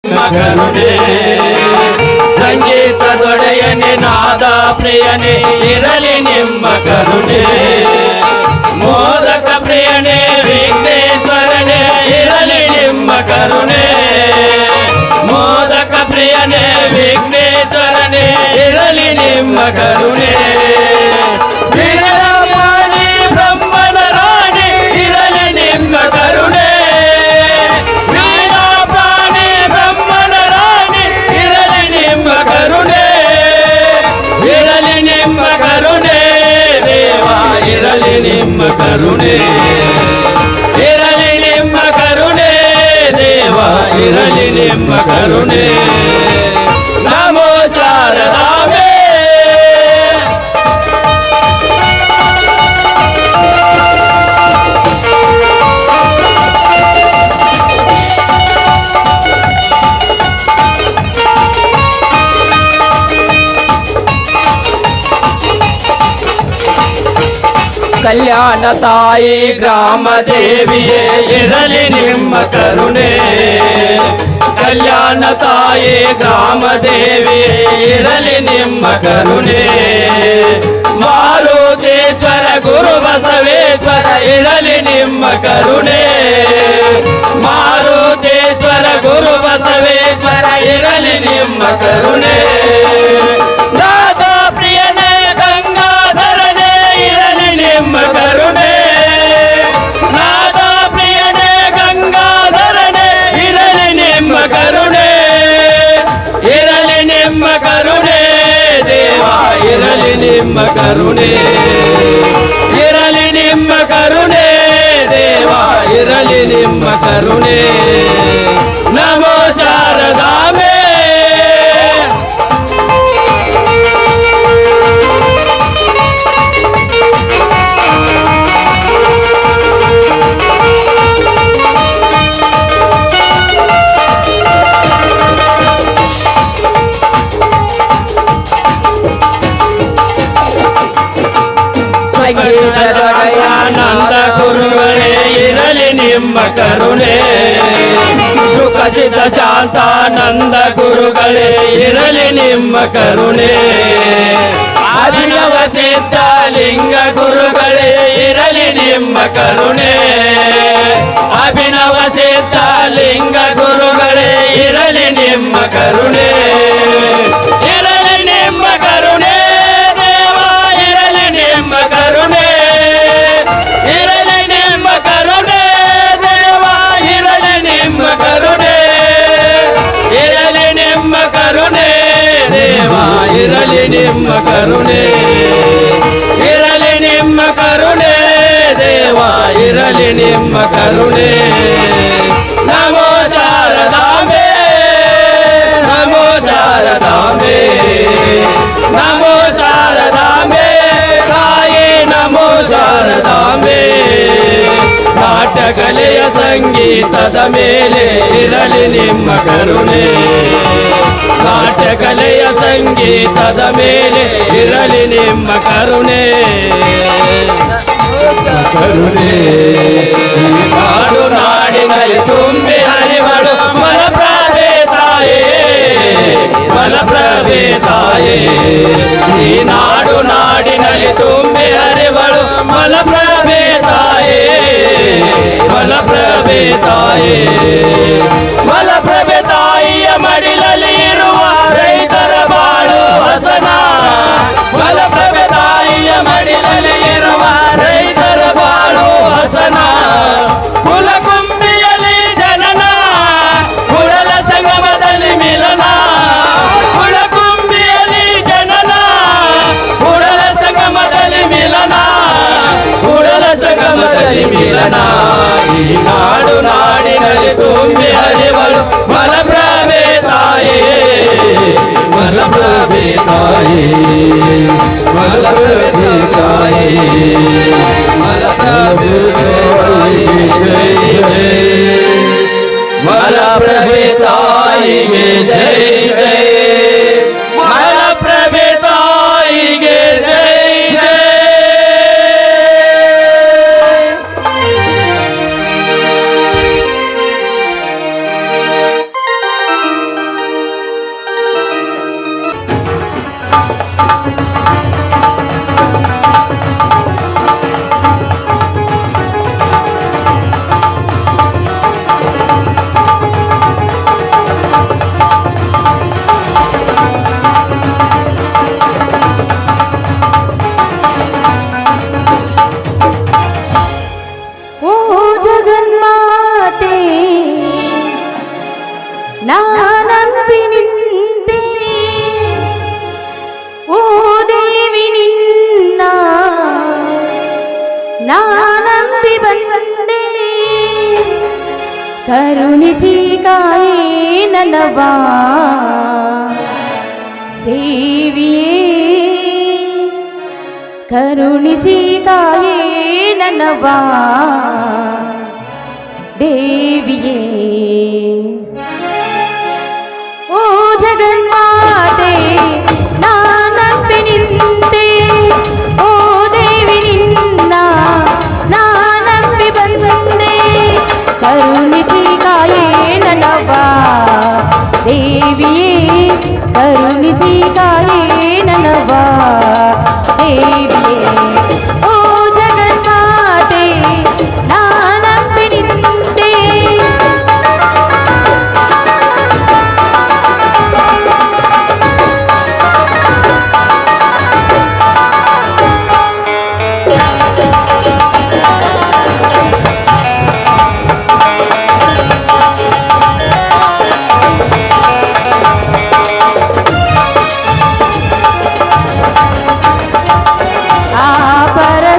ಕರುಣೆ ಸಂಗೀತದೊಡೆಯನೆ ನಾದ ಪ್ರಿಯನೇ ಇರಲಿ ನಿಮ್ಮ ಕರುಣೆ ಮೋದಕ ಪ್ರಿಯನೇ ವಿಘ್ನೇಶ್ವರನೇ ಇರಲಿ ನಿಮ್ಮ ಕರುಣೆ ಮೋದಕ ಪ್ರಿಯನೇ ವಿಘ್ನೇಶ್ವರನೇ ಇರಲಿ ನಿಮ್ಮ ಕರುಣೆ ಬ್ರಹ್ಮನ ರಾಣಿ ಇರಲಿ ನಿಮ್ಮ ಕರುಣೆ ಬ್ರಹ್ಮನ ರಾಣಿ ಇರಲಿ ನಿಮ್ಮ ಕರುಣೆ ಇರಲಿ ನಿಮ್ಮ ಕರುಣೆ ದೇವ ಇರಲಿ ನಿಮ್ಮ ಕರುಣೆ ಇರಲಿ ನಿಮ್ಮ ಕರುಣೆ ದೇವ ಇರಲಿ ನಿಮ್ಮ ಕರುಣೆ ನಮೋ ಶಾರದಾಂಬೆ ಕಲ್ಯಾಣ ತಾಯಿ ಗ್ರಾಮ ದೇವಿಯೇ ಇರಲಿ ನಿಮ್ಮ ಕರುಣೆ ಕಲ್ಯಾಣ ತಾಯಿ ಗ್ರಾಮ ದೇವಿಯೇ ಇರಲಿ ನಿಮ್ಮ ಕರುಣೆ ಮಾರುತೇಶ್ವರ ಗುರು ಬಸವೇಶ್ವರ ಇರಲಿ ನಿಮ್ಮ ಕರುಣೆ ಮಾರುತೇಶ್ವರ ಗುರು ಬಸವೇಶ್ವರ ಇರಲಿ ನಿಮ್ಮ ಕರುಣೆ ನಾದ ಪ್ರಿಯನೇ ಗಂಗಾಧರನೇ ಇರಲಿ ನಿಮ್ಮ ಕರುಣೆ ನಾದ ಪ್ರಿಯನೇ ಗಂಗಾಧರನೇ ಇರಲಿ ನಿಮ್ಮ ಕರುಣೆ ಇರಲಿ ನಿಮ್ಮ ಕರುಣೆ ದೇವ ಇರಲಿ ನಿಮ್ಮ ಕರುಣೆ ಇರಲಿ ನಿಮ್ಮ ಕರುಣೆ ದೇವ ಇರಲಿ ನಿಮ್ಮ ಕರುಣೆ ನಮೋ ಶಾರದಾಂಬೆ ನಂದ ಗುರುಗಳೇ ಇರಲಿ ನಿಮ್ಮ ಕರುಣೆ ಸುಖಸಿದ ಶಾಂತಾನಂದ ಗುರುಗಳೇ ಇರಲಿ ನಿಮ್ಮ ಕರುಣೆ ಅಭಿನವ ಸಿದ್ಧಲಿಂಗ ಗುರುಗಳೇ ಇರಲಿ ನಿಮ್ಮ ಕರುಣೆ ಅಭಿನವ ಸಿದ್ಧಲಿಂಗ ಗುರುಗಳೇ ಇರಲಿ ನಿಮ್ಮ ಕರುಣೆ ಇರಲಿ ನಿಮ್ಮ ಕರುಣೆ ದೇವ ಇರಲಿ ನಿಮ್ಮ ಕರುಣೆ ಇರಲಿ ನಿಮ್ಮ ಕರುಣೆ ದೇವ ಇರಲಿ ನಿಮ್ಮ ಕರುಣೆ ಇರಲಿ ನಿಮ್ಮ ಕರುಣೆ ದೇವ ಇರಲಿ ನಿಮ್ಮ ಕರುಣೆ ಇರಲಿ ನಿಮ್ಮ ಕರುಣೆ ದೇವ ಇರಲಿ ನಿಮ್ಮ ಕರುಣೆ ನಮೋ ಶಾರದಾಂಬೆ ನಮೋ ಶಾರದಾಂಬೆ ನಮೋ ಶಾರದಾಂಬೆ ತಾಯಿ ನಮೋ ಶಾರದಾಂಬೆ ನಾಟ್ಯಕಲೆಯ ಸಂಗೀತದ ಮೇಲೆ ಇರಲಿ ನಿಮ್ಮ ಕರುಣೆ ನಾಟ್ಯಕಲೆಯ ಸಂಗೀತದ ಮೇಲೆ ಇರಲಿ ನಿಮ್ಮ ಕರುಣೆ ಕರುಣೆ ನಾಡು ನಾಡಿನಲ್ಲಿ ತುಂಬಿ ಹರಿವಳು ಮಲಪ್ರಭೆ ತಾಯೇ ಮಲಪ್ರಭೆ ತಾಯೇ ಈ ನಾಡು ನಾಡಿನಲ್ಲಿ ತುಂಬಿ ಹರಿವಳು ಮಲಪ್ರಭೆ ತಾಯೇ ಮಲಪ್ರಭೆ ತಾಯೇ ಮಲಪ್ರಭೆ ತಾಯಿಯ ಮಡಿಲಲ್ಲಿ ಇರುವ ರೈತರ ಬಾಳು ಹಸನ ಮಲಪ್ರಭೆ ತಾಯಿಯ ಮಡಿಲಲ್ಲಿ ಇರುವ ರೈತರ ಬಾಳು ಹಸನ ಕುಲಕುಂಬಿಯಲ್ಲಿ ಜನನ ಕುಳಲ ಸಂಗಮದಲ್ಲಿ ಮಿಲನ ಕುಲಕುಂಬಿಯಲ್ಲಿ ಜನನ ಕುಳಲ ಸಂಗಮದಲ್ಲಿ ಮಿಲನ ಕುಳಲ ಸಂಗಮದಲ್ಲಿ ಮಿಲನ ಈ ನಾಡು ನಾಡಿನಲ್ಲಿ ತುಂಬಿ ಹರಿವಳು ಮಲಪ್ರಭೆ ತಾಯೇ ಮಲಪ್ರಭೆ ತಾಯೇ ಮಲಪ್ರಭೆ ತಾಯೇ ಮಲಪ್ರಭೆ ತಾಯಿಗೆ ಮಲಪ್ರಭೆ ತಾಯಿಗೆ ಜೈ ಜೈ ಮಲಪ್ರಭೆ ತಾಯಿಗೆ ಜೈ ಜೈ ನಾನಂಬಿ ನಿಂತೆ ಓ ದೇವಿ ನಿನ್ನ ನಾನಂಬಿ ಬಂದೆ ಕರುಣಿಸಿ ಕಾಯೇ ನನ್ನವಾ ದೇವಿಯೇ ಕರುಣಿಸಿ ಕಾಯೇ ನನ್ನವಾ ದೇವಿಯೇ ಓ ಜಗನ್ಮಾತೆ ನಾನಂಬಿ ನಿಂತೆ ಓ ದೇವಿ ನಿನ್ನ ನಾನಂಬಿ ಬಂದೆ ಕರುಣಿಸಿ ಕಾಯೇ ನನ್ನವಾ ದೇವಿಯೇ ಕರುಣಿಸಿ ಕಾಯೇ ನನ್ನವಾ ದೇವಿಯೇ ಓ ಜಗನ್ಮಾತೆ ನಾನಂಬಿ ನಿಂತೆ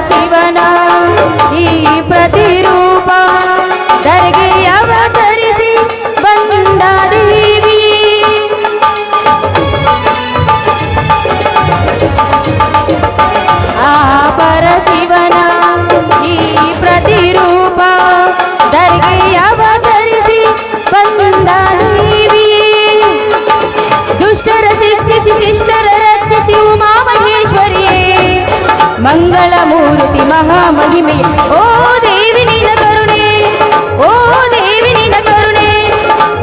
ಶಿವನ ಈ ಪ್ರತಿರೂಪ ಧರೆಗೆ ಅವತರಿಸಿ ಬಂದ ದೇವಿ ಆ ಪರಶಿವನ ಈ ಪ್ರತಿರೂಪ ಧರೆಗೆ ಅವತರಿಸಿ ಬಂದ ದೇವಿ ದುಷ್ಟರ ಶಿಕ್ಷಿಸಿ ಶಿಷ್ಟರ ರಕ್ಷಿಸಿ ಉಮಾ ಮಹೇಶ್ವರಿಯೇ ಮಂಗಳ ಮೂರ್ತಿ ಮಹಾಮಹಿಮೆ ಓ ದೇವಿ ನಿನ ಕರುಣೆ ಓ ದೇವಿ ನಿನ ಕರುಣೆ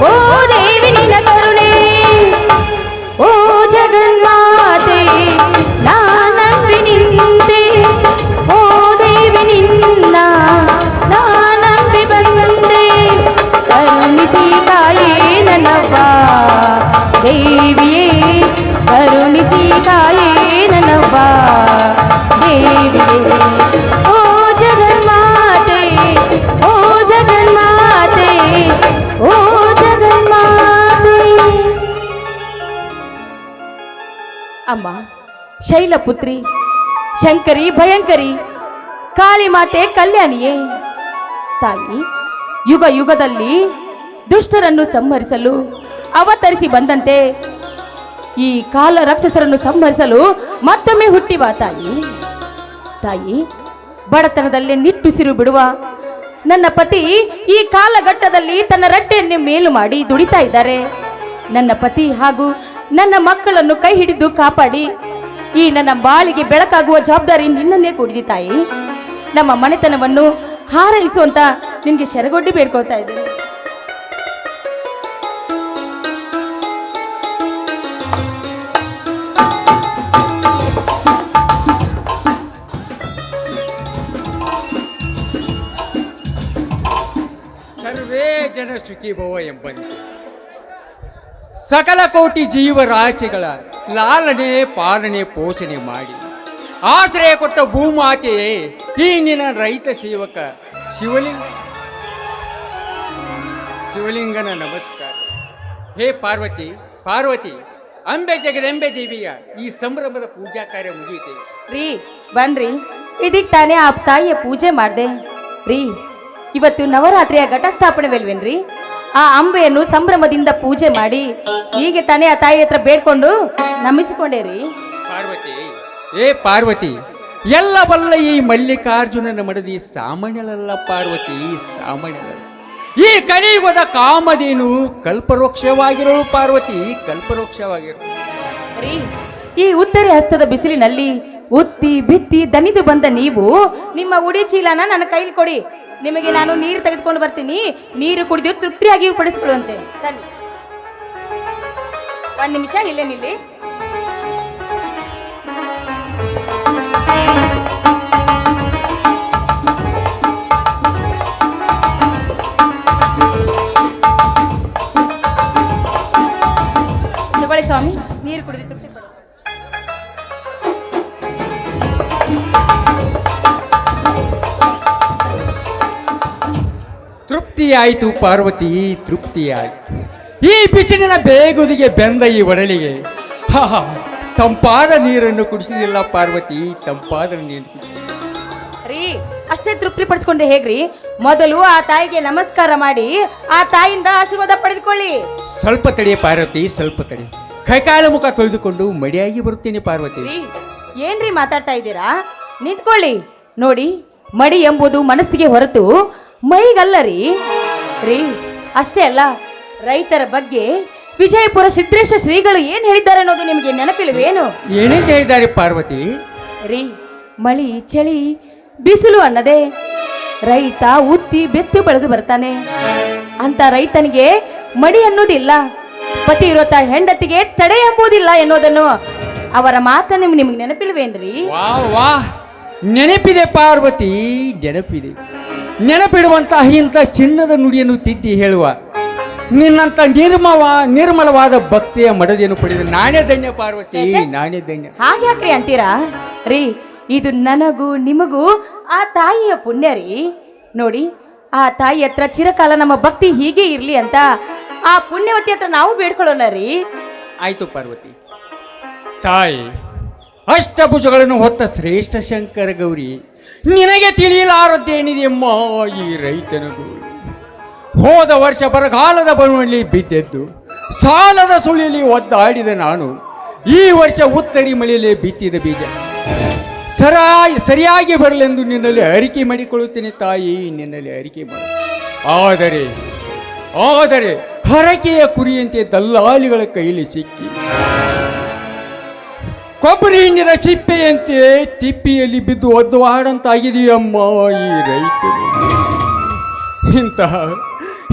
ಓ ದೇವಿ ನಿನ ಕರುಣೆ ಓ ಜಗನ್ಮಾತೆ ನಾನಂಬಿ ನಿಂತೆ ಓ ದೇವಿ ನಿನ್ನ ನಾನಂಬಿ ಬಂದೆ ಕರುಣಿಸಿ ಕಾಯೇ ನನ್ನವಾ ದೇವಿಯೇ ಕರುಣಿಸಿ ಕಾಯೇ ನನ್ನವಾ ದೇವಿಯೇ ಓ ಜಗನ್ಮಾತೆ ಓ ಜಗನ್ಮಾತೆ ಓ ಜಗನ್ಮಾತೆ ಅಮ್ಮ ಶೈಲಪುತ್ರಿ ಶಂಕರಿ ಭಯಂಕರಿ ಕಾಳಿ ಮಾತೆ ಕಲ್ಯಾಣಿಯೇ ತಾಯಿ ಯುಗ ಯುಗದಲ್ಲಿ ದುಷ್ಟರನ್ನು ಸಂಹರಿಸಲು ಅವತರಿಸಿ ಬಂದಂತೆ ಈ ಕಾಲ ರಾಕ್ಷಸರನ್ನು ಸಂಹರಿಸಲು ಮತ್ತೊಮ್ಮೆ ಹುಟ್ಟಿವ ತಾಯಿ ತಾಯಿ ಬಡತನದಲ್ಲಿ ನಿಟ್ಟುಸಿರು ಬಿಡುವ ನನ್ನ ಪತಿ ಈ ಕಾಲಘಟ್ಟದಲ್ಲಿ ತನ್ನ ರಟ್ಟೆಯನ್ನು ಮೇಲು ಮಾಡಿ ದುಡಿತಾ ಇದ್ದಾರೆ ನನ್ನ ಪತಿ ಹಾಗೂ ನನ್ನ ಮಕ್ಕಳನ್ನು ಕೈ ಹಿಡಿದು ಕಾಪಾಡಿ ಈ ನನ್ನ ಬಾಳಿಗೆ ಬೆಳಕಾಗುವ ಜವಾಬ್ದಾರಿ ನಿನ್ನನ್ನೇ ಕೊಡಿದಿ ತಾಯಿ ನಮ್ಮ ಮನೆತನವನ್ನು ಹಾರೈಸುವಂತ ನಿನ್ಗೆ ಶರಗೊಡ್ಡಿ ಬೇಡ್ಕೊಳ್ತಾ ಇದ್ದೇನೆ ಸರ್ವೇ ಜನ ಸುಖಿ ಭವ ಎಂಬಂತೆ ಸಕಲ ಕೋಟಿ ಜೀವರಾಶಿಗಳ ಲಾಲನೆ ಪಾಲನೆ ಪೋಷಣೆ ಮಾಡಿ ಆಶ್ರಯ ಕೊಟ್ಟ ಭೂಮಾತೆಯೇ ಈ ನಿನ್ನ ರೈತ ಸೇವಕ ಶಿವಲಿಂಗನ ನಮಸ್ಕಾರ. ಹೇ ಪಾರ್ವತಿ ಪಾರ್ವತಿ ಅಂಬೆ ಜಗದಂಬೆ ದೇವಿಯ ಈ ಸಂಭ್ರಮದ ಪೂಜಾ ಕಾರ್ಯ ಮುಗಿಯಿತೆ ರೀ ಬನ್ರಿ ಇದೀಗ ತಾನೇ ಆ ತಾಯಿಯ ಪೂಜೆ ಮಾಡಿದೆ ರೀ. ಇವತ್ತು ನವರಾತ್ರಿಯ ಘಟಸ್ಥಾಪನೆವೆಲ್ವೇನ್ರಿ? ಆ ಅಂಬೆಯನ್ನು ಸಂಭ್ರಮದಿಂದ ಪೂಜೆ ಮಾಡಿ ಹೀಗೆ ತಾನೇ ಆ ತಾಯಿ ಹತ್ರ ಬೇಡ್ಕೊಂಡು ನಮಿಸಿಕೊಂಡೆ ರೀ. ಪಾರ್ವತಿ ಏ ಪಾರ್ವತಿ ಎಲ್ಲ ಬಲ್ಲ ಈ ಮಲ್ಲಿಕಾರ್ಜುನನ ಮಡದಿ ಸಾಮಾನ್ಯಲಲ್ಲ ಪಾರ್ವತಿ, ಸಾಮಾನ್ಯಲಲ್ಲ. ಈ ಕಲಿಯುಗದ ಕಾಮಧೇನು ಕಲ್ಪವೃಕ್ಷವಾಗಿರೋಳು ಪಾರ್ವತಿ, ಕಲ್ಪವೃಕ್ಷವಾಗಿರೋಳು ರೀ. ಈ ಉತ್ತರೆ ಹಸ್ತದ ಬಿಸಿಲಿನಲ್ಲಿ ಉತ್ತಿ ಬಿತ್ತಿ ದಣಿದು ಬಂದ ನೀವು ನಿಮ್ಮ ಉಡಿ ಚೀಲನ ನನ್ನ ಕೈಲಿ ಕೊಡಿ, ನಿಮಗೆ ನಾನು ನೀರು ತೆಗೆದುಕೊಂಡು ಬರ್ತೀನಿ. ನೀರು ಕುಡಿದು ತೃಪ್ತಿಯಾಗಿ ಪಡಿಸಿಕೊಳ್ಳುವಂತೆ. ಬನ್ನಿ, ಒಂದು ನಿಮಿಷ ಇಲ್ಲೇ ನಿಲ್ಲಿ. ತಗೊಳ್ಳಿ ಸ್ವಾಮಿ, ನೀರು ಕುಡಿದು ತೃಪ್ತಿ ಪಡಿ. ತೃಪ್ತಿಯಾಯಿತು ಪಾರ್ವತಿ, ತೃಪ್ತಿಯಾಯಿತು. ಈ ಬಿಸಿಲಿನ ಬೇಗುದಿಗೆ ಬೆಂದ ಈ ಒಡಲಿಗೆ ಹಾ ತಂಪಾದ ನೀರನ್ನು ಕುಡಿಸಿದಿಲ್ಲ ಪಾರ್ವತಿ, ತಂಪಾದ ನೀರು ಕುಡಿಸಿದಿಲ್ಲ. ರೀ ಅಷ್ಟೇ ತೃಪ್ತಿ ಪಡಿಸ್ಕೊಂಡ್ರೆ ಹೇಗ್ರಿ? ಮೊದಲು ಆ ತಾಯಿಗೆ ನಮಸ್ಕಾರ ಮಾಡಿ ಆ ತಾಯಿಯಿಂದ ಆಶೀರ್ವಾದ ಪಡೆದುಕೊಳ್ಳಿ. ಸ್ವಲ್ಪ ತಡೆಯ ಪಾರ್ವತಿ, ಸ್ವಲ್ಪ ತಡೆ. ಕೈಕಾಲ ಮುಖ ತೊಳೆದುಕೊಂಡು ಮಡಿಯಾಗಿ ಬರುತ್ತೇನೆ ಪಾರ್ವತಿ. ರೀ ಏನ್ರಿ ಮಾತಾಡ್ತಾ ಇದ್ದೀರಾ? ನಿಂತ್ಕೊಳ್ಳಿ. ನೋಡಿ, ಮಡಿ ಎಂಬುದು ಮನಸ್ಸಿಗೆ ಹೊರತು ಮೈಗಲ್ಲ ರೀ. ರೀ ಅಷ್ಟೇ ಅಲ್ಲ, ರೈತರ ಬಗ್ಗೆ ವಿಜಯಪುರ ಸಿದ್ದೇಶ ಶ್ರೀಗಳು ಏನ್ ಹೇಳಿದ್ದಾರೆ ಅನ್ನೋದು ನಿಮಗೆ ನೆನಪಿಲ್ವೇನು? ಏನೇ ಹೇಳಿದ್ದಾರೆ ಪಾರ್ವತಿ? ರೀ ಮಳಿ ಚಳಿ ಬಿಸಿಲು ಅನ್ನದೆ ರೈತ ಉತ್ತಿ ಬೆತ್ತು ಬೆಳೆದು ಬರ್ತಾನೆ. ಅಂತ ರೈತನಿಗೆ ಮಡಿ ಅನ್ನೋದಿಲ್ಲ, ಪತಿವ್ರತ ಹೆಂಡತಿಗೆ ತಡೆ ಎಂಬುದಿಲ್ಲ ಎನ್ನುವುದನ್ನು ಅವರ ಮಾತನ್ನು ನಿಮಗೆ ನೆನಪಿಲ್ವೇನ್ರಿ? ವಾ ವಾ, ನೆನಪಿದೆ ಪಾರ್ವತಿ, ನೆನಪಿದೆ. ನೆನಪಿಡುವಂತಹ ಇಂಥ ಚಿನ್ನದ ನುಡಿಯನ್ನು ತಿದ್ದಿ ಹೇಳುವ ನಿನ್ನಂತ ನಿರ್ಮಲವಾದ ಭಕ್ತಿಯ ಮಡದಿಯನ್ನು ಪಡೆದ ನಾನೇ ಧನ್ಯ ಪಾರ್ವತಿ, ನಾನೇ ಧನ್ಯ. ಹಾಗ್ಯಾಕ್ರಿ ಅಂತೀರಾ? ರೀ ಇದು ನನಗೂ ನಿಮಗೂ ಆ ತಾಯಿಯ ಪುಣ್ಯ ರೀ. ನೋಡಿ, ಆ ತಾಯಿ ಹತ್ರ ಚಿರಕಾಲ ನಮ್ಮ ಭಕ್ತಿ ಹೀಗೆ ಇರ್ಲಿ ಅಂತ ಆ ಪುಣ್ಯವತಿ ಹತ್ರ ನಾವು ಬೇಡ್ಕೊಳ್ಳೋಣ ರೀ. ಆಯ್ತು ಪಾರ್ವತಿ. ತಾಯಿ ಅಷ್ಟಭುಜಗಳನ್ನು ಹೊತ್ತ ಶ್ರೇಷ್ಠ ಶಂಕರ ಗೌರಿ, ನಿನಗೆ ತಿಳಿಯಲಾರದ್ದೇನಿದೆಯಮ್ಮ ಈ ರೈತನ ಗೌರಿ. ಹೋದ ವರ್ಷ ಬರಗಾಲದ ಬರುವಲ್ಲಿ ಬಿದ್ದೆದ್ದು ಸಾಲದ ಸುಳಿಯಲ್ಲಿ ಒದ್ದಾಡಿದ ನಾನು ಈ ವರ್ಷ ಉತ್ತರಿ ಮಳೆಯಲ್ಲಿ ಬಿತ್ತಿದ ಬೀಜ ಸರಿಯಾಗಿ ಬರಲೆಂದು ನಿನ್ನಲ್ಲಿ ಅರಿಕೆ ಮಾಡಿಕೊಳ್ಳುತ್ತೇನೆ ತಾಯಿ, ನಿನ್ನಲ್ಲಿ ಅರಿಕೆ ಮಾಡಿ. ಆದರೆ ಹರಕೆಯ ಕುರಿಯಂತೆ ದಲ್ಲಾಳಿಗಳ ಕೈಯಲ್ಲಿ ಸಿಕ್ಕಿ ಕೊಬ್ಬರಿ ಎಣ್ಣೆದ ಸಿಪ್ಪೆಯಂತೆ ತಿಪ್ಪಿಯಲ್ಲಿ ಬಿದ್ದು ಒದ್ದಾಡಂತಾಗಿದೆಯಮ್ಮ ಈ ರೈತರು.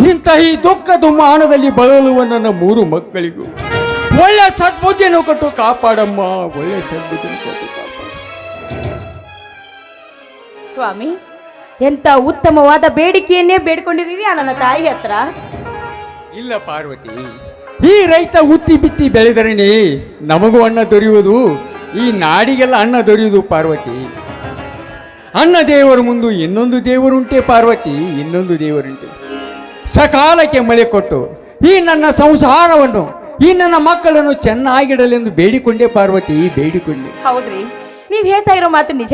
ಇಂಥ ಈ ದುಃಖ ದುಮ್ಮಾನದಲ್ಲಿ ಬಳಲುವ ನನ್ನ 3 ಮಕ್ಕಳಿಗೂ ಒಳ್ಳೆ ಸದ್ಬುದ್ಧಿಯನ್ನು ಕೊಟ್ಟು ಕಾಪಾಡಮ್ಮ, ಒಳ್ಳೆ ಸದ್ಬುದ್ಧಿಯನ್ನು ಕೊಟ್ಟು ಕಾಪಾಡ. ಸ್ವಾಮಿ, ಎಂತ ಉತ್ತಮವಾದ ಬೇಡಿಕೆಯನ್ನೇ ಬೇಡ್ಕೊಂಡಿರಿ ನನ್ನ ತಾಯಿ ಹತ್ರ. ಇಲ್ಲ ಪಾರ್ವತಿ, ಈ ರೈತ ಉತ್ತಿ ಬಿತ್ತಿ ಬೆಳೆದರೇನೆ ನಮಗೂ ಅನ್ನ ದೊರೆಯುವುದು, ಈ ನಾಡಿಗೆಲ್ಲ ಅನ್ನ ದೊರೆಯುವುದು ಪಾರ್ವತಿ. ಅನ್ನ ದೇವರ ಮುಂದೆ ಇನ್ನೊಂದು ದೇವರುಂಟೆ ಪಾರ್ವತಿ, ಇನ್ನೊಂದು ದೇವರುಂಟೆ. ಸಕಾಲಕ್ಕೆ ಮಳೆ ಕೊಟ್ಟು ಈ ನನ್ನ ಸಂಸಾರವನ್ನು, ಈ ನನ್ನ ಮಕ್ಕಳನ್ನು ಚೆನ್ನಾಗಿಡಲೆಂದು ಬೇಡಿಕೊಂಡೆ ಪಾರ್ವತಿ, ಬೇಡಿಕೊಂಡೆ. ಹೌದ್ರಿ, ನೀವ್ ಹೇಳ್ತಾ ಇರೋ ಮಾತು ನಿಜ.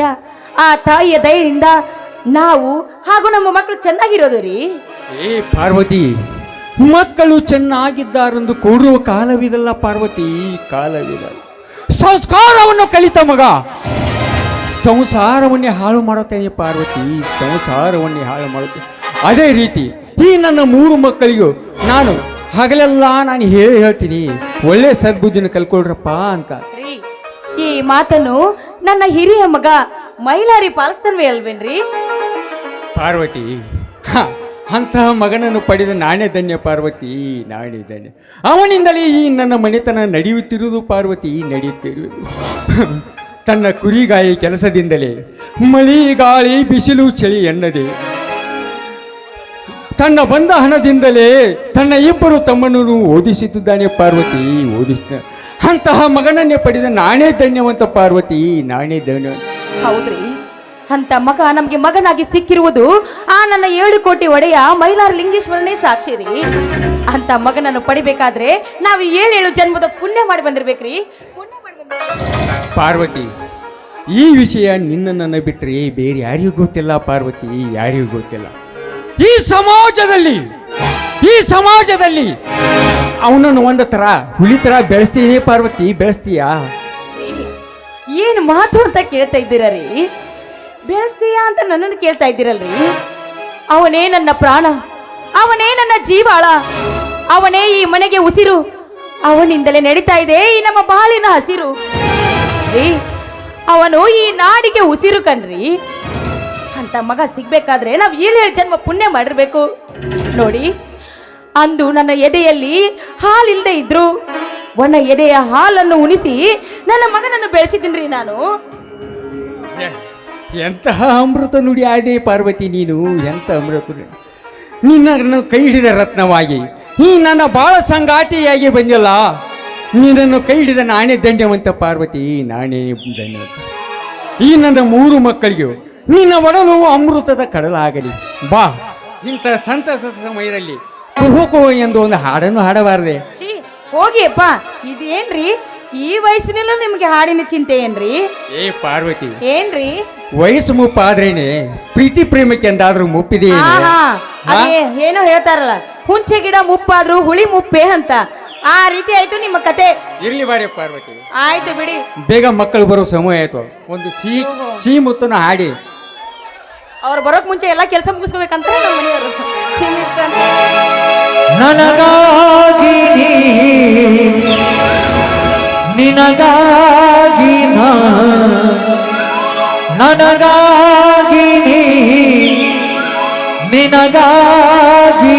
ಆ ತಾಯಿಯ ದಯದಿಂದ ನಾವು ಹಾಗೂ ನಮ್ಮ ಮಕ್ಕಳು ಚೆನ್ನಾಗಿರೋದು ರೀ. ಏ ಪಾರ್ವತಿ, ಮಕ್ಕಳು ಚೆನ್ನಾಗಿದ್ದಾರೆಂದು ಕೂಡುವ ಕಾಲವಿದಲ್ಲ ಪಾರ್ವತಿ, ಕಾಲವಿದ. ಸಂಸ್ಕಾರವನ್ನು ಕಲಿತ ಮಗ ಸಂಸಾರವನ್ನೇ ಹಾಳು ಮಾಡುತ್ತೇನೆ ಪಾರ್ವತಿ, ಸಂಸಾರವನ್ನೇ ಹಾಳು ಮಾಡುತ್ತೇನೆ. ಅದೇ ರೀತಿ ಈ ನನ್ನ 3 ಮಕ್ಕಳಿಗೂ ನಾನು ಹಗಲೆಲ್ಲ ನಾನು ಹೇಳ್ತೀನಿ, ಒಳ್ಳೆ ಸದ್ಬುದ್ಧಿನ ಕಲ್ಕೊಳ್ರಪ್ಪ ಅಂತ. ಈ ಮಾತನ್ನು ನನ್ನ ಹಿರಿಯ ಮಗ ಮೈಲಾರಿ ಪಾಲಿಸ್ತಾನೆ ಅಲ್ವೇನ್ರಿ ಪಾರ್ವತಿ? ಅಂತಹ ಮಗನನ್ನು ಪಡೆದ ನಾನೇ ಧನ್ಯ ಪಾರ್ವತಿ, ನಾನೇ ಧನ್ಯ. ಅವನಿಂದಲೇ ಈ ನನ್ನ ಮನೆತನ ನಡೆಯುತ್ತಿರುವುದು ಪಾರ್ವತಿ, ನಡೆಯುತ್ತಿರುವುದು. ತನ್ನ ಕುರಿಗಾಯಿ ಕೆಲಸದಿಂದಲೇ ಮಳಿ ಗಾಳಿ ಬಿಸಿಲು ಚಳಿ ಎನ್ನದೆ ತನ್ನ ಬಂದ ಹಣದಿಂದಲೇ ತನ್ನ 2 ತಮ್ಮನನ್ನು ಓದಿಸುತ್ತಿದ್ದಾನೆ ಪಾರ್ವತಿ, ಓದಿಸ್ತ. ಅಂತಹ ಮಗನನ್ನೇ ಪಡೆದ ನಾನೇ ಧನ್ಯವಂತ ಪಾರ್ವತಿ, ನಾನೇ ಧನ್ಯ. ಹೌದ್ರಿ, ಅಂತ ಮಗ ನಮ್ಗೆ ಮಗನಾಗಿ ಸಿಕ್ಕಿರುವುದು ಆ ನನ್ನ 7 ಕೋಟಿ ಒಡೆಯ ಮೈಲಾರ ಲಿಂಗೇಶ್ವರನೇ ಸಾಕ್ಷಿ ರೀ. ಅಂತ ಮಗನನ್ನು ಪಡಿಬೇಕಾದ್ರೆ ನಾವು 7 ಜನ್ಮದ ಪುಣ್ಯ ಮಾಡಿ ಬಂದಿರ್ಬೇಕ್ರಿ, ಪುಣ್ಯ ಮಾಡಿ ಪಾರ್ವತಿ. ಈ ವಿಷಯ ನಿನ್ನನ್ನು ಬಿಟ್ಟರೆ ಬೇರೆ ಯಾರಿಗೂ ಗೊತ್ತಿಲ್ಲ ಪಾರ್ವತಿ, ಯಾರಿಗೂ ಗೊತ್ತಿಲ್ಲ. ಈ ಸಮಾಜದಲ್ಲಿ ಅವನನ್ನು ಒಂದು ತರ ಹುಲಿ ತರ ಬೆಳೆಸ್ತೀನಿ ಪಾರ್ವತಿ, ಬೆಳೆಸ್ತೀಯಾ? ಏನು ಮಾತು ಅಂತ ಕೇಳ್ತಾ ಇದ್ದೀರ ರೀ? ಬೆಳೆಸ್ತೀಯಾ ಅಂತ ನನ್ನನ್ನು ಕೇಳ್ತಾ ಇದ್ದೀರಲ್ರಿ? ಅವನೇ ನನ್ನ ಪ್ರಾಣ, ಅವನೇ ನನ್ನ ಜೀವಾಳ, ಅವನೇ ಈ ಮನೆಗೆ ಉಸಿರು, ಅವನಿಂದಲೇ ನಡೀತಾ ಇದೆ ಈ ನಮ್ಮ ಬಾಳಿನ ಹಸಿರು ರೀ. ಅವನು ಈ ನಾಡಿಗೆ ಉಸಿರು ಕಣ್ರಿ. ಅಂತ ಮಗ ಸಿಗ್ಬೇಕಾದ್ರೆ ನಾವು 7 ಜನ್ಮ ಪುಣ್ಯ ಮಾಡಿರ್ಬೇಕು ನೋಡಿ. ಅಂದು ನನ್ನ ಎದೆಯಲ್ಲಿ ಹಾಲಿಲ್ಲದೆ ಇದ್ರು ಒಣ ಎದೆಯ ಹಾಲನ್ನು ಉಣಿಸಿ ನನ್ನ ಮಗನನ್ನು ಬೆಳೆಸಿದ್ದೀನ್ರಿ ನಾನು. ಎಂತಹ ಅಮೃತ ನುಡಿ ಆದೆ ಪಾರ್ವತಿ ನೀನು, ಎಂತ ಅಮೃತ ನುಡಿ. ನಿನ್ನನ್ನು ಕೈ ಹಿಡಿದ ರತ್ನವಾಗಿ ಈ ನನ್ನ ಬಾಳ ಸಂಗಾತಿಯಾಗಿ ಬಂದಿಲ್ಲ. ನಿನ್ನನ್ನು ಕೈ ಹಿಡಿದ ನಾನೇ ಧನ್ಯವಂತ ಪಾರ್ವತಿ, ನಾನೇ ಧನ್ಯವಂತ. ಈ ನನ್ನ 3 ಮಕ್ಕಳಿಗೂ ನಿನ್ನ ಒಡಲು ಅಮೃತದ ಕಡಲಾಗಲಿ. ಬಾ, ಇಂಥ ಸಂತಸ ಸಮಯದಲ್ಲಿ ಕುಹು ಕುಹು ಎಂದು ಒಂದು ಹಾಡನ್ನು ಹಾಡಬಾರದೆ. ಛೀ ಹೋಗಿಯಪ್ಪ, ಇದೇನ್ರಿ ಈ ವಯಸ್ಸಿನಲ್ಲೂ ನಿಮ್ಗೆ ಹಾಡಿನ ಚಿಂತೆ ಏನ್ರಿ? ಏ ಪಾರ್ವತಿ, ಏನ್ರಿ ವಯಸ್ಸು ಮುಪ್ಪಾದ್ರೇನೆ ಪ್ರೀತಿ ಪ್ರೇಮಕ್ಕೆ ಎಂದಾದ್ರೂ ಮುಪ್ಪಿದೆ. ಆಹಾ, ಅದೇ ಏನೋ ಹೇಳ್ತಾರಲ್ಲ, ಹುಂಚೆ ಗಿಡ ಮುಪ್ಪಾದ್ರೂ ಹುಳಿ ಮುಪ್ಪೆ ಅಂತ, ಆ ರೀತಿ ಆಯ್ತು ನಿಮ್ಮ ಕತೆ. ಇರ್ಲಿ ಬಾರಿ ಪಾರ್ವತಿ, ಆಯ್ತು ಬಿಡಿ. ಬೇಗ ಮಕ್ಕಳು ಬರೋ ಸಮಯ ಆಯ್ತು. ಒಂದು ಸಿಹಿ ಮುತ್ತನ್ನು ಹಾಡಿ. ಅವ್ರು ಬರೋಕ್ ಮುಂಚೆ ಎಲ್ಲ ಕೆಲಸ ಮುಗಿಸ್ಕೋಬೇಕಂತ ನಮ್ಮ ಮನೆಯವರು. ನಿಮ್ ಇಷ್ಟ ಅಂತ. ನನಗಾಗಿ ನಿನಗಾಗಿ ನನಗಾಗಿ ನಿನಗಾಗಿ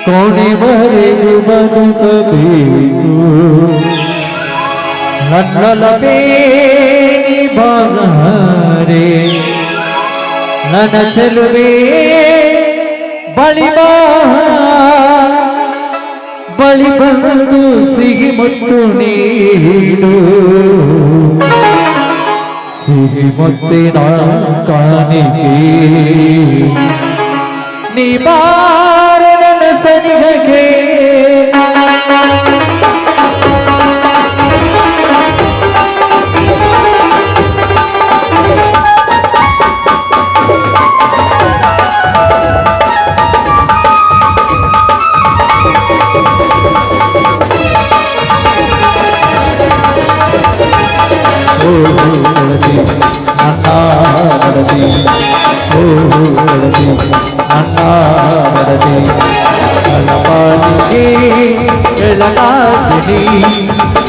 ಕೊನೆವರೆಗೂ ಬದುಕಬೇಕು. ನನ್ನಲವೇ ನಿಬಾರೆ ನನ್ನ ಚೆಲುವೆ ಬಳಿ ಬಂದು ಸಿಹಿ ಮುತ್ತು ನೀಡು. ಸಿಹಿ ಮುತ್ತಿನ ಕಾಣಿಕೆ ನೀ ಬಾರ ನನ್ನ ಸನಿಹಕ್ಕೆ.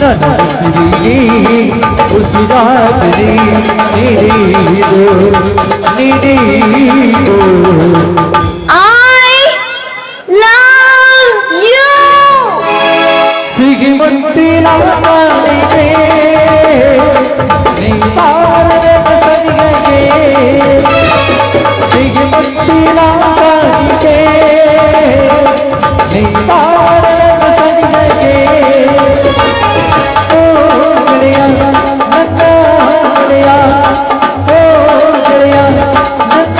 ನನ್ನ ಉಸಿರಿಗೆ ಉಸಿರಾಗಲಿ ನೀಡೀರು ನೀಡೀರು. ಸಿಹಿ ಮುತ್ತಿನ ಕಾಣಿಕೆ ನೀ ಬಾರದ ಸನಿಹಕ್ಕೆ. ಸಿಹಿ ಮುತ್ತಿನ ಕಾಣಿಕೆ ನೀ ಬಾರದ ಸನಿಹಕ್ಕೆ. ಓ ಗೆಳೆಯ ನನ್ನ ಗೆಳೆಯ, ಓ ಗೆಳೆಯ ನನ್ನ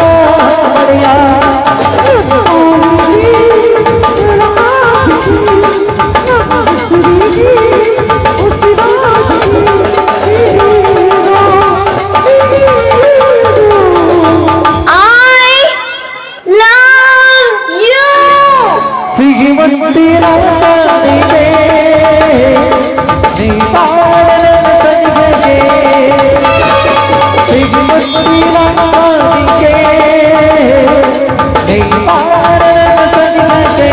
ಗೆಳೆಯ. ಸಿಹಿ ಮುತ್ತಿನ ಕಾಣಿಕೆ ನೀ ಬಾರದ ಸನಿಹಕ್ಕೆ. ಸಿಹಿ ಮುತ್ತಿನ ಕಾಣಿಕೆ ನೀ ಬಾರದ ಸನಿಹಕ್ಕೆ.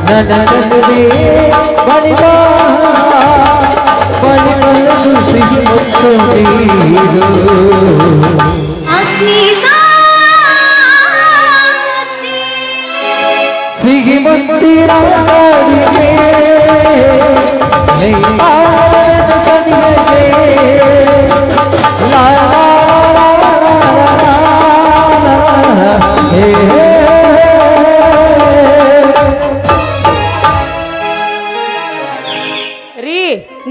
ನನ್ನ ಚಂದ್ರೇ ಬಳಿ ಬಂದು ಸಿಹಿ ಮುತ್ತು ನೀಡು. ಸಿಹಿ ಮುತ್ತಿನ ಕಾಣಿಕೆ ನೀ ಬಾರದ ಸನಿಹಕ್ಕೆ. ಲಾ ಲಾ ಲಾ ಲಾ ಲಾ ಲಾ ಹೇ ಹೇ. ರೀ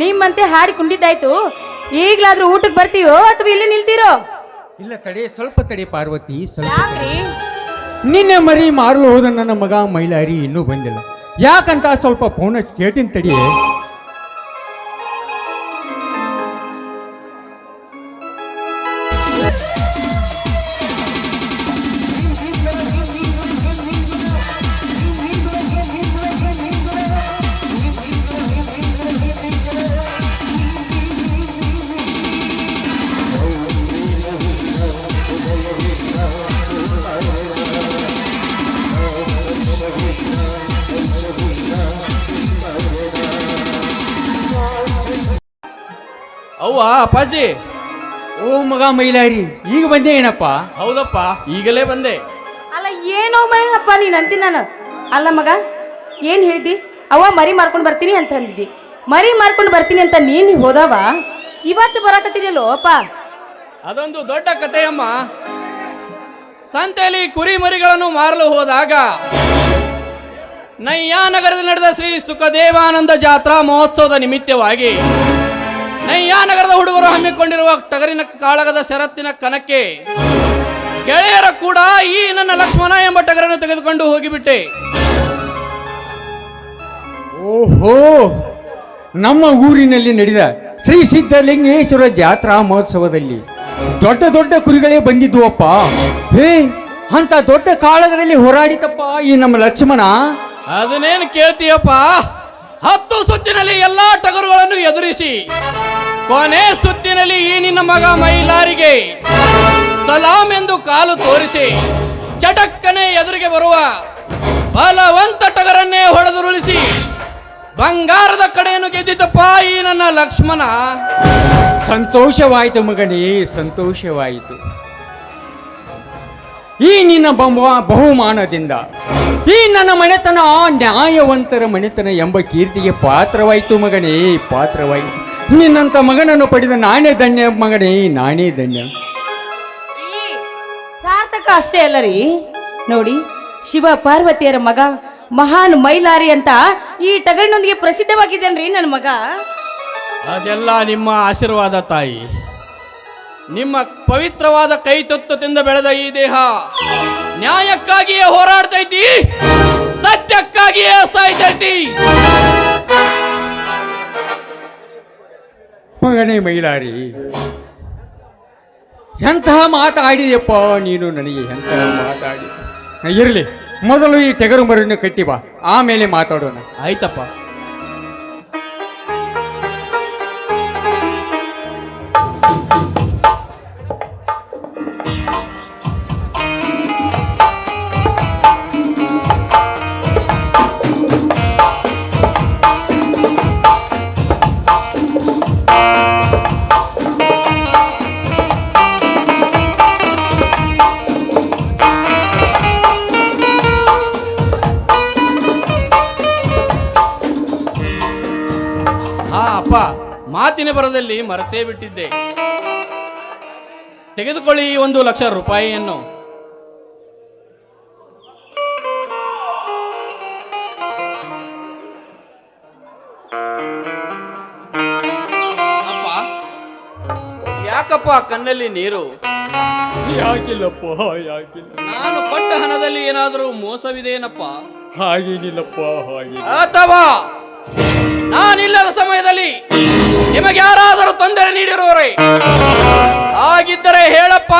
ನಿಮ್ಮಂತೆ ಹಾಡಿ ಕುಂಡಿದ್ದಾಯ್ತು, ಈಗ್ಲಾದ್ರೂ ಊಟಕ್ಕೆ ಬರ್ತೀವೋ ಅಥವಾ ಇಲ್ಲಿ ನಿಲ್ತೀರೋ? ಇಲ್ಲ ತಡಿ, ಸ್ವಲ್ಪ ತಡಿ ಪಾರ್ವತಿ, ಸ್ವಲ್ಪ ಯಾಕ್ರಿ? ನಿನ್ನೆ ಮರಿ ಮಾರಲು ಹೋದ ನನ್ನ ಮಗ ಮೈಲಾರಿ ಇನ್ನೂ ಬಂದಿಲ್ಲ. ಯಾಕಂತ ಸ್ವಲ್ಪ ಫೋನ್ ಹಚ್ಚಿ ಕೇಳ್ತೀನಿ ತಡಿ. ಅವ್ವ ಅಪ್ಪಾಜಿ. ಓ ಮಗ ಮೈಲಾರಿ, ಈಗ ಬಂದೆ ಏನಪ್ಪ? ಹೌದಪ್ಪ, ಈಗಲೇ ಬಂದೆ. ಅಲ್ಲ ಏನೋ ಮೈಯಪ್ಪ ನೀನ್ ಅಂತೀನಿ ನಾನು. ಅಲ್ಲ ಮಗ, ಏನ್ ಹೇಳ್ದಿ? ಅವ ಮರಿ ಮಾರ್ಕೊಂಡು ಬರ್ತೀನಿ ಅಂತ ಅಂದಿದ್ದಿ. ಮರಿ ಮಾರ್ಕೊಂಡು ಬರ್ತೀನಿ ಅಂತ ನೀನ್ ಹೋದವ ಇವತ್ತು ಬರಕತ್ತಿದೆಯಲ್ಲೋ ಅಪ್ಪ. ಅದೊಂದು ದೊಡ್ಡ ಕಥೆಯಮ್ಮ. ಸಂತೆಯಲ್ಲಿ ಕುರಿ ಮರಿಗಳನ್ನು ಮಾರಲು ಹೋದಾಗ ನಯ್ಯಾನಗರದಲ್ಲಿ ನಡೆದ ಶ್ರೀ ಸುಖದೇವಾನಂದ ಜಾತ್ರಾ ಮಹೋತ್ಸವದ ನಿಮಿತ್ತವಾಗಿ ನಯ್ಯಾನಗರದ ಹುಡುಗರು ಹಮ್ಮಿಕೊಂಡಿರುವ ಟಗರಿನ ಕಾಳಗದ ಷರತ್ತಿನ ಕಣಕ್ಕೆ ಗೆಳೆಯರ ಕೂಡ ಈ ನನ್ನ ಲಕ್ಷ್ಮಣ ಎಂಬ ಟಗರನ್ನು ತೆಗೆದುಕೊಂಡು ಹೋಗಿಬಿಟ್ಟೆ. ಓಹೋ, ನಮ್ಮ ಊರಿನಲ್ಲಿ ನಡೆದ ಶ್ರೀ ಸಿದ್ಧಲಿಂಗೇಶ್ವರ ಜಾತ್ರಾ ಮಹೋತ್ಸವದಲ್ಲಿ ದೊಡ್ಡ ದೊಡ್ಡ ಕುರಿಗಳೇ ಬಂದಿದ್ದುವಪ್ಪ. ಹೇ, ಅಂತ ದೊಡ್ಡ ಕಾಳಗದಲ್ಲಿ ಹೋರಾಡಿತಪ್ಪ ಈ ನಮ್ಮ ಲಕ್ಷ್ಮಣ. ಅದನ್ನೇನು ಕೇಳ್ತೀಯಪ್ಪ? 10 ಸುತ್ತಿನಲ್ಲಿ ಎಲ್ಲಾ ಟಗರುಗಳನ್ನು ಎದುರಿಸಿ ಕೊನೆ ಸುತ್ತಿನಲ್ಲಿ ಈ ನಿನ್ನ ಮಗ ಮೈಲಾರಿಗೆ ಸಲಾಂ ಎಂದು ಕಾಲು ತೋರಿಸಿ ಚಟಕ್ಕನೆ ಎದುರಿಗೆ ಬರುವ ಬಲವಂತ ಟಗರನ್ನೇ ಹೊಡೆದುರುಳಿಸಿ ಬಂಗಾರದ ಕಡೆಯನ್ನು ಗೆದ್ದಿದ್ದಪ್ಪ ಈ ನನ್ನ ಲಕ್ಷ್ಮಣ. ಸಂತೋಷವಾಯಿತು ಮಗನೇ, ಸಂತೋಷವಾಯಿತು. ಈ ನಿನ್ನ ಬಹುಮಾನದಿಂದ ಈ ನನ್ನ ಮನೆತನ ನ್ಯಾಯವಂತರ ಮನೆತನ ಎಂಬ ಕೀರ್ತಿಗೆ ಪಾತ್ರವಾಯಿತು ಮಗನೇ, ಪಾತ್ರವಾಯಿತು. ನಿನ್ನಂತ ಮಗನನ್ನು ಪಡೆದ ನಾನೇ ಧನ್ಯ ಮಗನೇ, ನಾನೇ ಧನ್ಯ. ಸಾರ್ಥಕ ಅಷ್ಟೇ ಅಲ್ಲ ರೀ. ನೋಡಿ, ಶಿವ ಪಾರ್ವತಿಯರ ಮಗ ಮಹಾನ್ ಮೈಲಾರಿ ಅಂತ ಈ ಟಗರಿನೊಂದಿಗೆ ಪ್ರಸಿದ್ಧವಾಗಿದ್ದೇನ್ರಿ ನನ್ನ ಮಗ. ಅದೆಲ್ಲ ನಿಮ್ಮ ಆಶೀರ್ವಾದ ತಾಯಿ. ನಿಮ್ಮ ಪವಿತ್ರವಾದ ಕೈ ತತ್ವದಿಂದ ಬೆಳೆದ ಈ ದೇಹ ನ್ಯಾಯಕ್ಕಾಗಿಯೇ ಹೋರಾಡ್ತೈತಿ, ಸತ್ಯಕ್ಕಾಗಿಯೇ ಸಾಯ್ತೈತಿ. ಮಗನೇ ಮೈಲಾರಿ, ಎಂತಹ ಮಾತಾಡಿದೆಯಪ್ಪ ನೀನು ನನಗೆ, ಎಂತಹ ಮಾತಾಡಿ. ಇರಲಿ, ಮೊದಲು ಈ ಟಗರು ಮರಿಯನ್ನು ಕಟ್ಟಿ ಬಾ, ಆಮೇಲೆ ಮಾತಾಡೋಣ. ಆಯ್ತಪ್ಪ. ಅಪ್ಪ, ಮಾತಿನ ಬರದಲ್ಲಿ ಮರೆತೇ ಬಿಟ್ಟಿದ್ದೆ. ತೆಗೆದುಕೊಳ್ಳಿ 1,00,000 ರೂಪಾಯಿಯನ್ನು. ಅಪ್ಪ, ಯಾಕಪ್ಪ ಕಣ್ಣಲ್ಲಿ ನೀರು? ಯಾಕಿಲ್ಲಪ್ಪ, ಯಾಕಿಲ್ಲ. ನಾನು ಕೊಟ್ಟ ಹಣದಲ್ಲಿ ಏನಾದರೂ ಮೋಸವಿದೆಯೇನಪ್ಪ? ಹಾಗೇನಿಲ್ಲಪ್ಪ, ಹಾಗೆ. ಅಥವಾ ನಾನಿಲ್ಲದ ಸಮಯದಲ್ಲಿ ನಿಮಗೆ ಯಾರಾದರೂ ತೊಂದರೆ ನೀಡಿರುವರೆ ಆಗಿದ್ದರೆ ಹೇಳಪ್ಪ,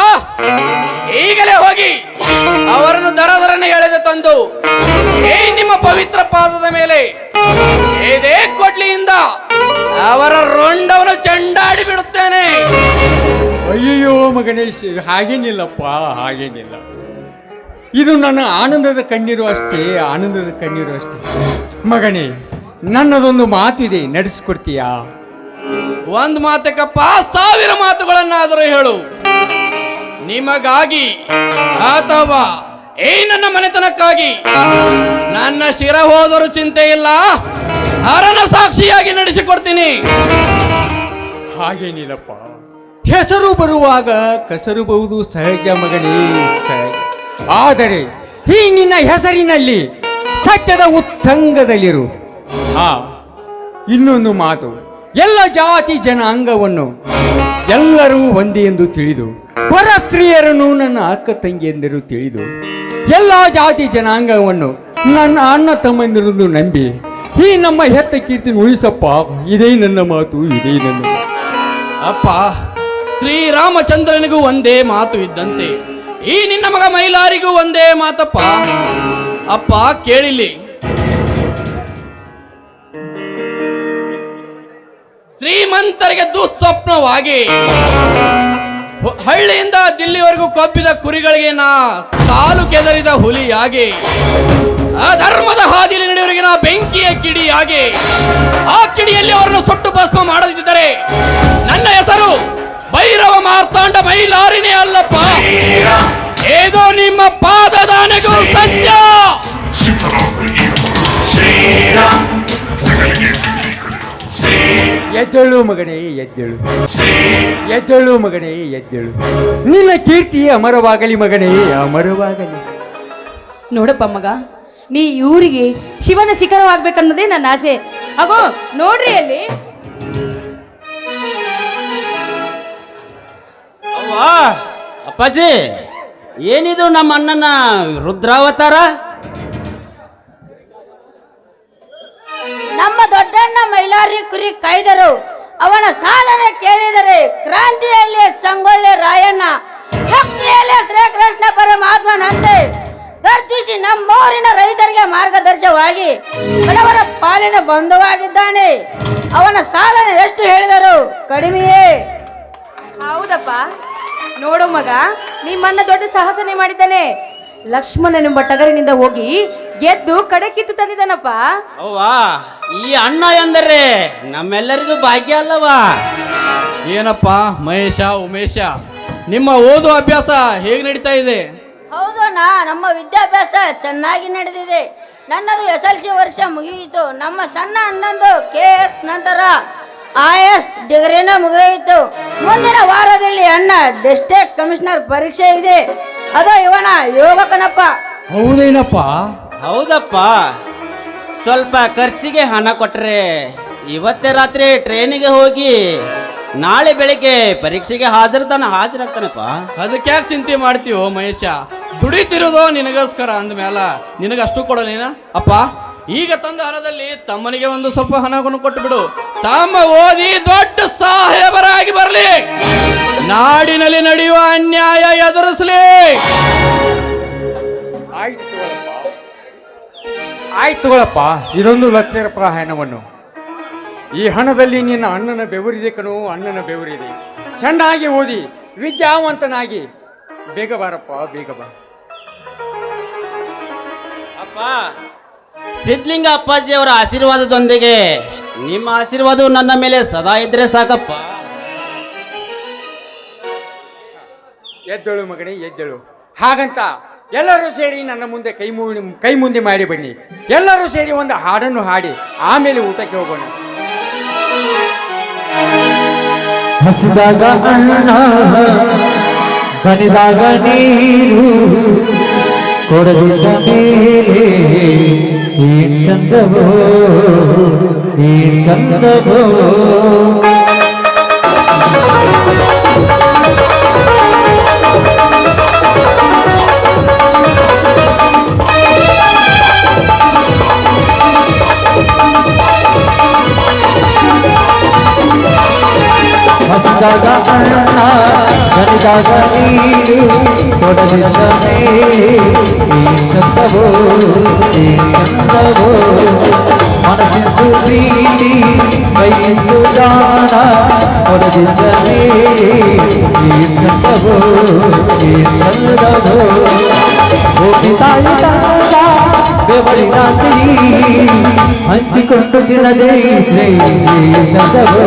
ಈಗಲೇ ಹೋಗಿ ಅವರನ್ನು ದರದರನೆ ಎಳೆದು ತಂದು ಈ ನಿಮ್ಮ ಪವಿತ್ರ ಪಾದದ ಮೇಲೆ ಇದೇ ಕೊಡ್ಲಿಯಿಂದ ಅವರ ರುಂಡವನ್ನು ಚೆಂಡಾಡಿ ಬಿಡುತ್ತೇನೆ. ಅಯ್ಯಯ್ಯೋ ಮಗನೇಶ್, ಹಾಗೇನಿಲ್ಲಪ್ಪ, ಹಾಗೇನಿಲ್ಲ. ಇದು ನನ್ನ ಆನಂದದ ಕಣ್ಣೀರು ಅಷ್ಟೇ, ಆನಂದದ ಕಣ್ಣೀರು ಅಷ್ಟೇ. ಮಗನೇ, ನನ್ನದೊಂದು ಮಾತಿದೆ, ನಡೆಸಿಕೊಡ್ತೀಯಾ? ಒಂದು ಮಾತಕ್ಕಪ್ಪ, 1000 ಮಾತುಗಳನ್ನಾದರೂ ಹೇಳು. ನಿಮಗಾಗಿ ಅಥವಾ ಈ ನನ್ನ ಮನೆತನಕ್ಕಾಗಿ ನನ್ನ ಶಿರ ಹೋದರೂ ಚಿಂತೆ ಇಲ್ಲ, ಹರನ ಸಾಕ್ಷಿಯಾಗಿ ನಡೆಸಿಕೊಡ್ತೀನಿ. ಹಾಗೇನಿಲ್ಲಪ್ಪ, ಹೆಸರು ಬರುವಾಗ ಕಸರಬಹುದು, ಸಹಜ ಮಗನೇ, ಸಹಜ. ಆದರೆ ಈ ನಿನ್ನ ಹೆಸರಿನಲ್ಲಿ ಸತ್ಯದ ಉತ್ಸಂಗದಲ್ಲಿರು. ಇನ್ನೊಂದು ಮಾತು, ಎಲ್ಲ ಜಾತಿ ಜನಾಂಗವನ್ನು ಎಲ್ಲರೂ ಒಂದೇ ಎಂದು ತಿಳಿದು, ಪರ ಸ್ತ್ರೀಯರನ್ನು ನನ್ನ ಅಕ್ಕ ತಂಗಿಯಂದಿರು ತಿಳಿದು, ಎಲ್ಲ ಜಾತಿ ಜನಾಂಗವನ್ನು ನನ್ನ ಅಣ್ಣ ತಮ್ಮಂದಿರನ್ನು ನಂಬಿ ಈ ನಮ್ಮ ಹೆತ್ತ ಕೀರ್ತಿ ಉಳಿಸಪ್ಪ. ಇದೇ ನನ್ನ ಮಾತು, ಇದೇ ನನ್ನ ಮಾತು. ಅಪ್ಪ, ಶ್ರೀರಾಮಚಂದ್ರನಿಗೂ ಒಂದೇ ಮಾತು ಇದ್ದಂತೆ ಈ ನಿನ್ನ ಮಗ ಮೈಲಾರಿಗೂ ಒಂದೇ ಮಾತಪ್ಪ. ಅಪ್ಪ ಕೇಳಿಲ್ಲಿ, ಶ್ರೀಮಂತರಿಗೆ ದುಸ್ವಪ್ನವಾಗಿ ಹಳ್ಳಿಯಿಂದ ದಿಲ್ಲಿವರೆಗೂ ಕೊಬ್ಬಿದ ಕುರಿಗಳಿಗೆ ನಾ ಕಾಲು ಕೆದರಿದ ಹುಲಿಯಾಗಿ ಆ ಧರ್ಮದ ಹಾದಿಯಲ್ಲಿ ನಡೆಯವರಿಗೆ ನಾ ಬೆಂಕಿಯ ಕಿಡಿಯಾಗಿ ಆ ಕಿಡಿಯಲ್ಲಿ ಅವರನ್ನು ಸುಟ್ಟು ಭಸ್ಮ ಮಾಡದಿದ್ದರೆ ನನ್ನ ಹೆಸರು ಭೈರವ ಮಾರ್ತಾಂಡ ಮೈಲಾರಿನೇ ಅಲ್ಲಪ್ಪ. ಏದೋ ನಿಮ್ಮ ಪಾದದಾನೆಗೂ ಸತ್ಯ. ಎದ್ದೇಳು ಮಗನೇ ಎದ್ದೇಳು, ಎದ್ದೇಳು ಮಗನೇ ಎದ್ದೇಳು. ನಿನ್ನ ಕೀರ್ತಿ ಅಮರವಾಗಲಿ ಮಗನೇ, ಅಮರವಾಗಲಿ. ನೋಡಪ್ಪ ಮಗ, ನೀ ಊರಿಗೆ ಶಿವನ ಶಿಖರವಾಗ್ಬೇಕನ್ನೋದೇ ನನ್ನ ಆಸೆ. ಹಾಗೋ ನೋಡ್ರಿ ಅಲ್ಲಿ. ಅವ್ವಾ ಅಪ್ಪಾಜಿ, ಏನಿದು ನಮ್ಮ ಅಣ್ಣನ ರುದ್ರಾವತಾರ? ನಮ್ಮ ದೊಡ್ಡಣ್ಣ ಮೈಲಾರಿ ಕುರಿ ಕಾಯ್ದರು. ಅವನ ಸಾಧನೆ ಕೇಳಿದರೆ ಕ್ರಾಂತಿಯಲ್ಲಿ ಸಂಗೊಳ್ಳಿ ರಾಯಣ್ಣ, ಭಕ್ತಿಯಲ್ಲಿ ಶ್ರೀಕೃಷ್ಣ ಪರಮಾತ್ಮನಂತೆ ಗರ್ಜಿಸಿ ನಮ್ಮೂರಿನ ರೈತರಿಗೆ ಮಾರ್ಗದರ್ಶವಾಗಿ ಬಡವರ ಪಾಲಿನ ಬಂಧುವಾಗಿದ್ದಾನೆ. ಅವನ ಸಾಧನೆ ಎಷ್ಟು ಹೇಳಿದರು ಕಡಿಮೆಯೇ. ಹೌದಪ್ಪ, ನೋಡು ಮಗ, ನಿಮ್ಮನ್ನ ದೊಡ್ಡ ಸಾಹಸನೆ ಮಾಡಿದ್ದಾನೆ. ಲಕ್ಷ್ಮಣನೆಂಬ ಟಗರಿನಿಂದ ಹೋಗಿ ಗೆದ್ದು ಕಡಕಿತ್ತು ತಂದಿದ್ದಾನಪ್ಪ. ಅವ್ವಾ, ಈ ಅಣ್ಣ ಎಂದರೆ ನಮ್ಮೆಲ್ಲರಿಗೂ ಭಾಗ್ಯ ಅಲ್ಲವಾ? ಏನಪ್ಪ ಮಹೇಶ, ಉಮೇಶ, ನಿಮ್ಮ ಓದುವ ಅಭ್ಯಾಸ ಹೇಗೆ ನಡೀತಾ ಇದೆ? ಹೌದು ಅಣ್ಣ, ನಮ್ಮ ವಿದ್ಯಾಭ್ಯಾಸ ಚೆನ್ನಾಗಿ ನಡೆದಿದೆ. ನನ್ನದು SLC ವರ್ಷ ಮುಗಿಯಿತು. ನಮ್ಮ ಸಣ್ಣ ಅಣ್ಣಂದು KS ನಂತರ IS ಡಿಗ್ರಿನ ಮುಗಿಯಿತು. ಮುಂದಿನ ವಾರದಲ್ಲಿ ಅಣ್ಣ ಡಿಸ್ಟ್ರಿಕ್ಟ್ ಕಮಿಷನರ್ ಪರೀಕ್ಷೆ ಇದೆ. ಅದು ಇವನ ಯೋಗಕನಪ್ಪ. ಹೌದೇನಪ್ಪ? ಹೌದಪ್ಪ, ಸ್ವಲ್ಪ ಖರ್ಚಿಗೆ ಹಣ ಕೊಟ್ಟರೆ ಇವತ್ತೇ ರಾತ್ರಿ ಟ್ರೈನಿಗೆ ಹೋಗಿ ನಾಳೆ ಬೆಳಿಗ್ಗೆ ಪರೀಕ್ಷೆಗೆ ಹಾಜರಾಗ್ತಾನಪ್ಪ. ಅದಕ್ಕೆ ಯಾಕೆ ಚಿಂತೆ ಮಾಡ್ತೀವೋ ಮಹೇಶ? ದುಡಿತಿರೋದು ನಿನಗೋಸ್ಕರ ಅಂದಮೇಲೆ ನಿನಗಷ್ಟು ಕೊಡಲೇನ ಅಪ್ಪ? ಈಗ ತಂದ ಹಣದಲ್ಲಿ ತಮ್ಮನಿಗೆ ಒಂದು ಸ್ವಲ್ಪ ಹಣವನ್ನು ಕೊಟ್ಟು ಬಿಡು. ತಮ್ಮ ಓದಿ ದೊಡ್ಡ ಸಾಹೇಬರಾಗಿ ಬರಲಿ, ನಾಡಿನಲ್ಲಿ ನಡೆಯುವ ಅನ್ಯಾಯ ಎದುರಿಸಲಿ. ಆಯ್ತು ತಗೊಳಪ್ಪ, ಇದೊಂದು ₹1,00,000 ಹಣವನ್ನು. ಈ ಹಣದಲ್ಲಿ ನಿನ್ನ ಅಣ್ಣನ ಬೆವರಿದೆ ಕಣೋ, ಅಣ್ಣನ ಬೆವರಿದೆ. ಚೆನ್ನಾಗಿ ಓದಿ ವಿದ್ಯಾವಂತನಾಗಿ ಬೇಗ ಬಾರಪ್ಪ, ಬೇಗ ಬಾ. ಅಪ್ಪ, ಸಿದ್ಧಲಿಂಗ ಅಪ್ಪಾಜಿ ಅವರ ಆಶೀರ್ವಾದದೊಂದಿಗೆ ನಿಮ್ಮ ಆಶೀರ್ವಾದವು ನನ್ನ ಮೇಲೆ ಸದಾ ಇದ್ರೆ ಸಾಕಪ್ಪ. ಎದ್ದೇಳು ಮಗನೇ ಎದ್ದೇಳು. ಹಾಗಂತ ಎಲ್ಲರೂ ಸೇರಿ ನನ್ನ ಮುಂದೆ ಕೈ ಮುಂದೆ ಮಾಡಿ ಬನ್ನಿ. ಎಲ್ಲರೂ ಸೇರಿ ಒಂದು ಹಾಡನ್ನು ಹಾಡಿ ಆಮೇಲೆ ಊಟಕ್ಕೆ ಹೋಗೋಣ. ಹಸಿದಾಗ ಅಣ್ಣ, ದನಿದಾಗ ನೀರು, ಕೊಡದಿದ್ದ ಮೇಲೆ ಏನ್ ಚಂದವೋ, ಏನ್ ಚಂದವೋ. ಹಸಿದಾಗ ಅಣ್ಣ, ದನಿದಾಗ ನೀರು, ಕೊಡದಿದ್ದ ಮೇಲೆ ಏನ್ ಚಂದವೋ, ಏನ್ ಚಂದವೋ. ಮನಸ್ಸಿಂದು ಪ್ರೀತಿ, ಕೈಯಿಂದ ದಾನ, ಕೊಡದಿದ್ದ ಮೇಲೆ ಏನ್ ಚಂದವೋ, ಏನ್ ಚಂದವೋ. ಹೋಗಿ ತಾಯಿ ತಂದ ಬೆವರಿನ ಸಿರಿ ಹಂಚಿಕೊಂಡು ತಿನ್ನದೇ ಇದ್ರೆ ಏನ್ ಚಂದವೋ.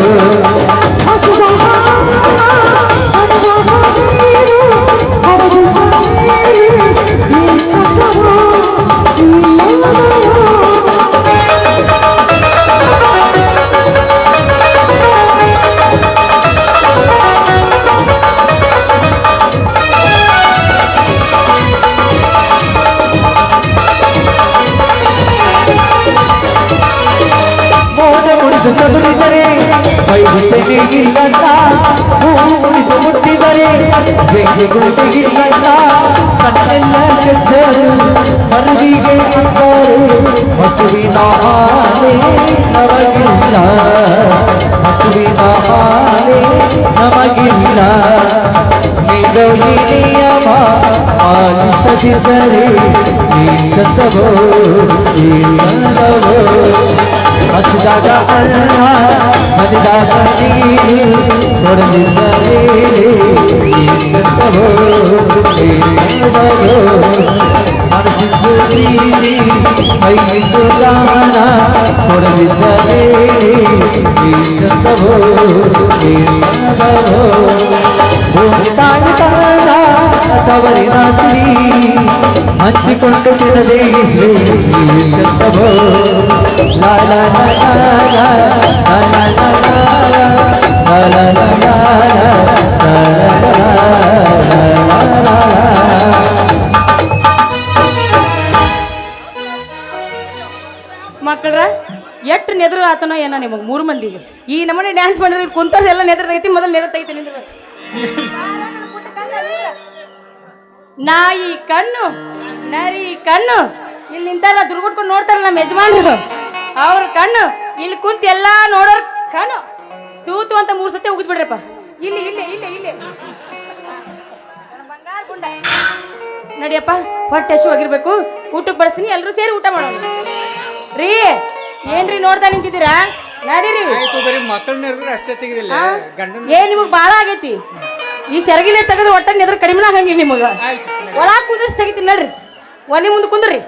ಚದುರಿದರೆ ವೈದ್ಯತೆಗಿಲ್ಲಲ್ಲ, ಹೂವು ಉಳಿದು ಮುಟ್ಟಿದರೆ ಜಗ್ಗಿಗುಂಟೆಗಿಲ್ಲಲ್ಲ. ಕಣ್ಣೆಲ್ಲ ಕೆಚ್ಚರು ಮರುವಿಗೆ ಅಂದರು, ಹಸುವಿನ ಹಾಲೆ ನಮಗಿಲ್ಲ, ಹಸುವಿನ ಹಾಲೆ ನಮಗಿಲ್ಲ. ನೀನು ಈ ನಿಯಮ ಪಾಲಿಸದಿದ್ದರೆ ಏನ್ ಚಂದವೋ, ಏನ್ ಚಂದವೋ. ಹಸಿದಾಗ ಅಣ್ಣ ಮದಿದಾಗ ನೀನು ಹೊಡೆದಿದ್ದರೆ ಚಂದವೋ ಮನಸ್ಸಿದ್ದು ಪ್ರೀತಿ ಮೈಗಿದ್ದು ದಾನ ಹೊಡೆದಿದ್ದರೆ ಚಂದವೋ ಚಂದವೋ ತಾಯಿ ತಾನ ತವರಿನ ಸಿರಿ ಹಂಚಿಕೊಂಡು ತಿನ್ನದೆ ಚಂದವೋ ಲಾ ಲಾ ಲಾ ಲಾ ಲಾ ಲಾ ಲಾ ಲಾ ಲಾ ಲಾ ಮಕ್ಕಳ್ರ ಎಷ್ಟು ನೆದರು ಆತನೋ ಏನೋ ನಿಮಗೆ 3 ಮಂದಿಗೆ ಈ ನಮ್ಮನೆ ಡ್ಯಾನ್ಸ್ ಮಾಡಿದ್ರೆ ಕುಂತದೆಲ್ಲ ನೆದರ್ತೈತಿ ಮೊದಲು ನೆದರ್ತೈತಿ ನಿಂದ್ರ ನಾಯಿ ಕಣ್ಣು ನರಿ ಕಣ್ಣು ಇಲ್ಲಿ ನಿಂತಾರ ದುರ್ಗುಟ್ಕೊಂಡು ನೋಡ್ತಾರಲ್ಲ ನಮ್ಮ ಯಜಮಾನ್ರು ಅವ್ರ ಕಣ್ಣು ಇಲ್ಲಿ ಕುಂತ ಎಲ್ಲಾ ನೋಡೋರ್ ಕಣ್ಣು ತೂತು ಅಂತ 3 ಸತಿ ಉಗಿದ್ ಬಿಡ್ರಪ್ಪ ಇಲ್ಲಿ ಇಲ್ಲಿ ಇಲ್ಲಿ ಇಲ್ಲಿ ಬಂಗಾರ ಗುಂಡ ನಡಿಯಪ್ಪ ಹೊಟ್ಟೆ ಹಸಿವಾಗಿರ್ಬೇಕು ಊಟಕ್ಕೆ ಬಡಿಸ್ತೀನಿ ಎಲ್ಲರೂ ಸೇರಿ ಊಟ ಮಾಡೋಣ ರೀ ಏನ್ರಿ ನೋಡ್ತಾ ನಿಂತಿದ್ದೀರಾ ನಡೀರಿ ಮಕ್ಕಳ ನೆರೆದ್ರೆ ಅಷ್ಟೇ ತೆಗೆದಿಲ್ಲ ಗಂಡನ ಏನ್ ನಿಮಗ್ ಬಾಳ ಆಗೈತಿ ಈ ಸೆರಗಿಲೆ ತೆಗೆದು ಒಟ್ಟ ನೆದ್ರ ಕಡಿಮೆ ಆಗಂಗಿಲ್ಲ ನಿಮಗ ಒಳಗ್ ಕುಂದ್ರಿಸಿ ತೆಗಿತೀನಿ ನಡ್ರಿ ಒಲಿ ಮುಂದೆ ಕುಂದ್ರಿ